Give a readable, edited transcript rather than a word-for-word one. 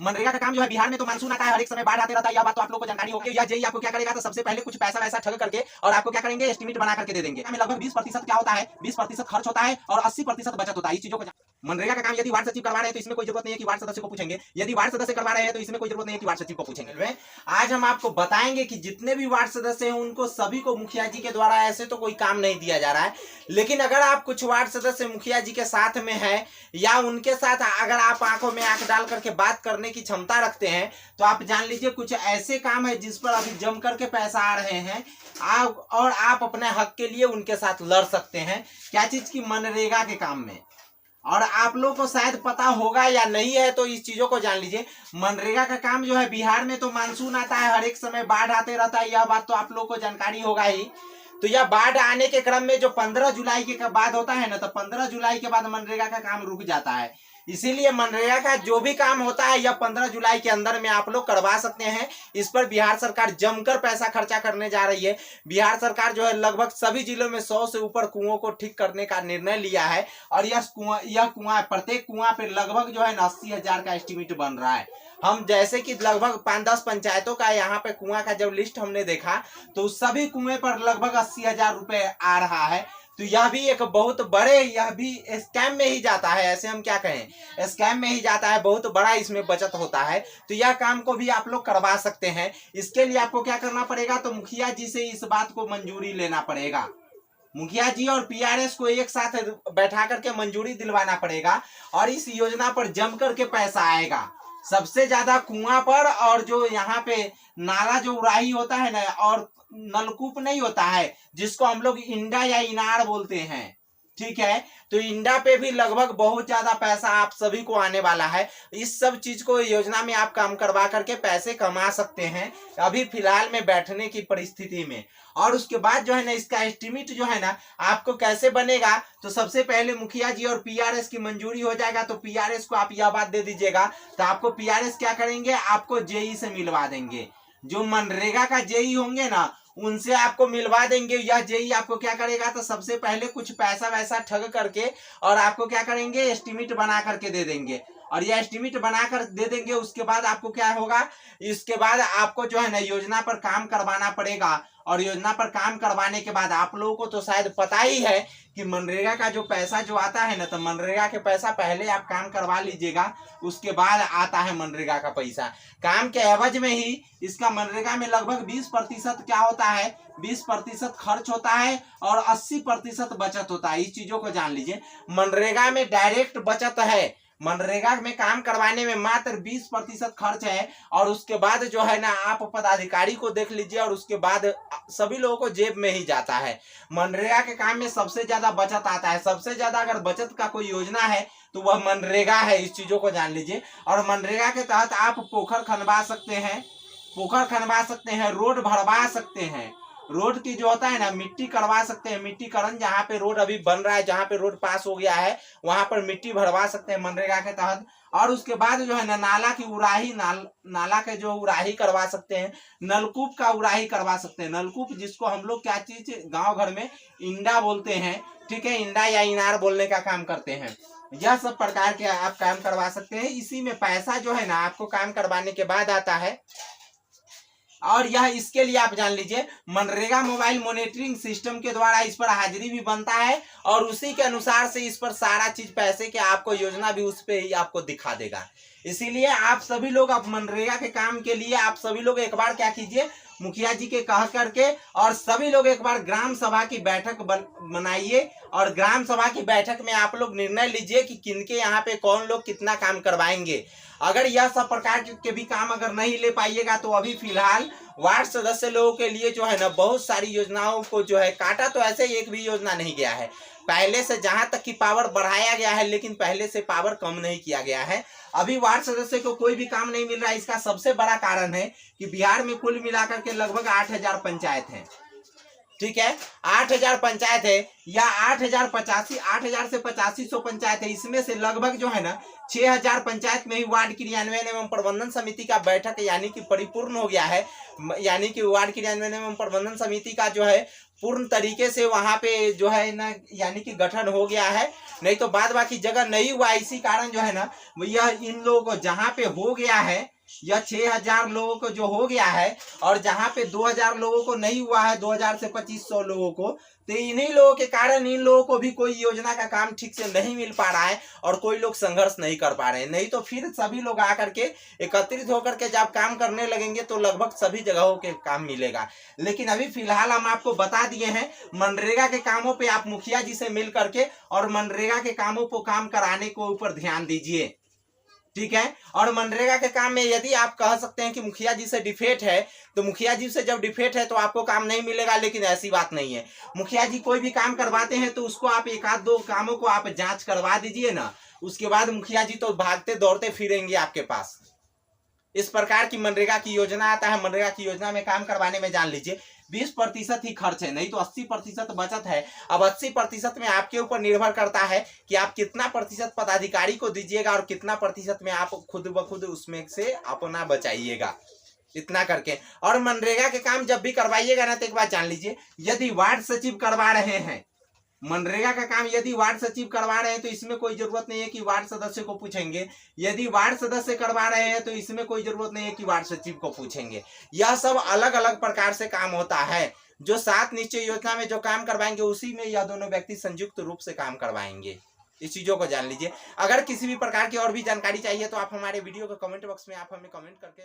मनरेगा का काम जो है बिहार में तो मानसून आता है, हर एक समय बाढ़ आते रहता है, यह बात तो आप लोगों को जानकारी होगी। या जेई आपको क्या करेगा, तो सबसे पहले कुछ पैसा वैसा ठग करके और आपको क्या करेंगे, एस्टिमेट बना करके दे देंगे। लगभग 20% क्या होता है, 20% खर्च होता है और 80% बचत होता है। इस चीजों को मनरेगा का काम यदि वार्ड सचिव करवा रहे हैं तो इसमें कोई जरूरत नहीं है कि वार्ड सदस्य को पूछेंगे, यदि वार्ड सदस्य करवा रहे हैं तो इसमें कोई जरूरत नहीं है कि वार्ड सचिव को पूछेंगे। आज हम आपको बताएंगे कि जितने भी वार्ड सदस्य हैं उनको सभी को मुखिया जी के द्वारा ऐसे तो कोई काम नहीं दिया जा रहा है, लेकिन अगर आप कुछ वार्ड सदस्य मुखिया जी के साथ में है या उनके साथ अगर आप आंखों में आंख डाल करके बात करने की क्षमता रखते हैं तो आप जान लीजिए कुछ ऐसे काम है जिस पर अभी जम करके पैसा आ रहे हैं और आप अपने हक के लिए उनके साथ लड़ सकते हैं। क्या चीज की, मनरेगा के काम में। और आप लोग को शायद पता होगा या नहीं है तो इस चीजों को जान लीजिए। मनरेगा का काम जो है बिहार में तो मानसून आता है, हर एक समय बाढ़ आते रहता है, यह बात तो आप लोग को जानकारी होगा ही। तो यह बाढ़ आने के क्रम में जो 15 जुलाई के बाद होता है ना, तो 15 जुलाई के बाद मनरेगा का काम रुक जाता है। इसीलिए मनरेगा का जो भी काम होता है यह 15 जुलाई के अंदर में आप लोग करवा सकते हैं। इस पर बिहार सरकार जमकर पैसा खर्चा करने जा रही है। बिहार सरकार जो है लगभग सभी जिलों में 100 से ऊपर कुओं को ठीक करने का निर्णय लिया है और यह कुआं प्रत्येक कुआं पे लगभग जो है 80,000 का एस्टिमेट बन रहा है। हम जैसे कि लगभग 5-10 पंचायतों का यहाँ पे कुआं का जब लिस्ट हमने देखा तो सभी कुएं पर लगभग 80,000 रुपए आ रहा है। तो यह भी एक बहुत बड़े, यह भी स्कैम में ही जाता है, ऐसे हम क्या कहें, स्कैम में ही जाता है, बहुत बड़ा इसमें बचत होता है। तो यह काम को भी आप लोग करवा सकते हैं। इसके लिए आपको क्या करना पड़ेगा, तो मुखिया जी से इस बात को मंजूरी लेना पड़ेगा। मुखिया जी और पीआरएस को एक साथ बैठा करके मंजूरी दिलवाना पड़ेगा और इस योजना पर जम करके पैसा आएगा। सबसे ज्यादा कुआं पर, और जो यहाँ पे नाला जो उड़ाही होता है ना, और नलकूप नहीं होता है जिसको हम लोग इंडा या इनार बोलते हैं, ठीक है, तो इंडा पे भी लगभग बहुत ज्यादा पैसा आप सभी को आने वाला है। इस सब चीज को योजना में आप काम करवा करके पैसे कमा सकते हैं अभी फिलहाल में बैठने की परिस्थिति में। और उसके बाद जो है ना, इसका एस्टिमेट जो है ना आपको कैसे बनेगा, तो सबसे पहले मुखिया जी और पीआरएस की मंजूरी हो जाएगा तो पीआरएस को आप यह बात दे दीजिएगा, तो आपको पीआरएस क्या करेंगे, आपको जेई से मिलवा देंगे। जो मनरेगा का जेई होंगे ना उनसे आपको मिलवा देंगे। यह जेई आपको क्या करेगा, तो सबसे पहले कुछ पैसा वैसा ठग करके और आपको क्या करेंगे, एस्टिमेट बना करके दे देंगे। और यह एस्टिमेट बनाकर दे देंगे। उसके बाद आपको क्या होगा, इसके बाद आपको जो है ना योजना पर काम करवाना पड़ेगा। और योजना पर काम करवाने के बाद आप लोगों को तो शायद पता ही है कि मनरेगा का जो पैसा जो आता है ना, तो मनरेगा के पैसा पहले आप काम करवा लीजिएगा, उसके बाद आता है मनरेगा का पैसा। काम के एवज में ही इसका मनरेगा में लगभग 20% क्या होता है, 20% खर्च होता है और 80% बचत होता है। इस चीजों को जान लीजिए। मनरेगा में डायरेक्ट बचत है, मनरेगा में काम करवाने में मात्र 20% खर्च है और उसके बाद जो है ना आप पदाधिकारी को देख लीजिए और उसके बाद सभी लोगों को जेब में ही जाता है। मनरेगा के काम में सबसे ज्यादा बचत आता है। सबसे ज्यादा अगर बचत का कोई योजना है तो वह मनरेगा है, इस चीजों को जान लीजिए। और मनरेगा के तहत आप पोखर खनवा सकते हैं, रोड भरवा सकते हैं, रोड की जो होता है ना मिट्टी करवा सकते हैं, मिट्टीकरण, जहाँ पे रोड अभी बन रहा है, जहाँ पे रोड पास हो गया है वहां पर मिट्टी भरवा सकते हैं मनरेगा के तहत। और उसके बाद जो है ना नाला की उड़ाही, नाला के जो उड़ाही करवा सकते हैं, नलकूप का उड़ाही करवा सकते हैं। नलकूप जिसको हम लोग क्या चीज गांव घर में इंडा बोलते हैं, ठीक है, इंडा या इनार बोलने का काम करते हैं। यह सब प्रकार के आप काम करवा सकते हैं। इसी में पैसा जो है ना आपको काम करवाने के बाद आता है। और यह इसके लिए आप जान लीजिए मनरेगा मोबाइल मॉनिटरिंग सिस्टम के द्वारा इस पर हाजिरी भी बनता है और उसी के अनुसार से इस पर सारा चीज पैसे के आपको योजना भी उस पे ही आपको दिखा देगा। इसीलिए आप सभी लोग अब मनरेगा के काम के लिए आप सभी लोग एक बार क्या कीजिए, मुखिया जी के कह करके और सभी लोग एक बार ग्राम सभा की बैठक बनाइए और ग्राम सभा की बैठक में आप लोग निर्णय लीजिए कि किनके यहाँ पे कौन लोग कितना काम करवाएंगे। अगर यह सब प्रकार के भी काम अगर नहीं ले पाइएगा तो अभी फिलहाल वार्ड सदस्य लोगों के लिए जो है ना बहुत सारी योजनाओं को जो है काटा तो ऐसे एक भी योजना नहीं गया है। पहले से जहां तक की पावर बढ़ाया गया है लेकिन पहले से पावर कम नहीं किया गया है। अभी वार्ड सदस्य को कोई भी काम नहीं मिल रहा है। इसका सबसे बड़ा कारण है कि बिहार में कुल मिलाकर के लगभग 8,000 पंचायत हैं, ठीक है। 8,000 पंचायत है या 8,000 से 8500 पंचायत है, इसमें से लगभग जो है ना 6,000 पंचायत में ही वार्ड क्रियान्वयन एवं प्रबंधन समिति का बैठक यानी कि परिपूर्ण हो गया है, यानी कि वार्ड क्रियान्वयन एवं प्रबंधन समिति का जो है पूर्ण तरीके से वहां पे जो है ना यानी कि गठन हो गया है। नहीं तो बाद बाकी जगह नहीं हुआ, इसी कारण जो है ना यह इन लोगों को जहां पे हो गया है, यह 6,000 लोगों को जो हो गया है और जहां पे 2,000 लोगों को नहीं हुआ है, 2,000 से 2,500 लोगों को, तो इन्हीं लोगों के कारण इन लोगों को भी कोई योजना का काम ठीक से नहीं मिल पा रहा है और कोई लोग संघर्ष नहीं कर पा रहे हैं। नहीं तो फिर सभी लोग आकर के एकत्रित होकर के जब काम करने लगेंगे तो लगभग सभी जगहों के काम मिलेगा। लेकिन अभी फिलहाल हम आपको बता दिए हैं, मनरेगा के कामों पे आप मुखिया जी से मिल करके और मनरेगा के कामों को काम कराने को ऊपर ध्यान दीजिए, ठीक है। और मनरेगा के काम में यदि आप कह सकते हैं कि मुखिया जी से डिफेट है, तो मुखिया जी से जब डिफेट है तो आपको काम नहीं मिलेगा, लेकिन ऐसी बात नहीं है। मुखिया जी कोई भी काम करवाते हैं तो उसको आप एक आध दो कामों को आप जांच करवा दीजिए ना, उसके बाद मुखिया जी तो भागते दौड़ते फिरेंगे आपके पास। इस प्रकार की मनरेगा की योजना आता है। मनरेगा की योजना में काम करवाने में जान लीजिए 20% ही खर्च है, नहीं तो 80% बचत है। अब 80% में आपके ऊपर निर्भर करता है कि आप कितना प्रतिशत पदाधिकारी को दीजिएगा और कितना प्रतिशत में आप खुद ब खुद उसमें से अपना बचाइएगा, इतना करके। और मनरेगा के काम जब भी करवाइएगा ना तो एक बात जान लीजिए, यदि वार्ड सचिव करवा रहे हैं मनरेगा का काम, यदि वार्ड सचिव करवा रहे हैं तो इसमें कोई जरूरत नहीं है कि वार्ड सदस्य को पूछेंगे। यदि वार्ड सदस्य करवा रहे हैं तो इसमें कोई जरूरत नहीं है कि वार्ड सचिव को पूछेंगे। यह सब अलग अलग प्रकार से काम होता है। जो 7 निश्चय योजना में जो काम करवाएंगे उसी में यह दोनों व्यक्ति संयुक्त रूप से काम करवाएंगे। इस चीजों को जान लीजिए। अगर किसी भी प्रकार की और भी जानकारी चाहिए तो आप हमारे वीडियो के कमेंट बॉक्स में आप हमें कमेंट करके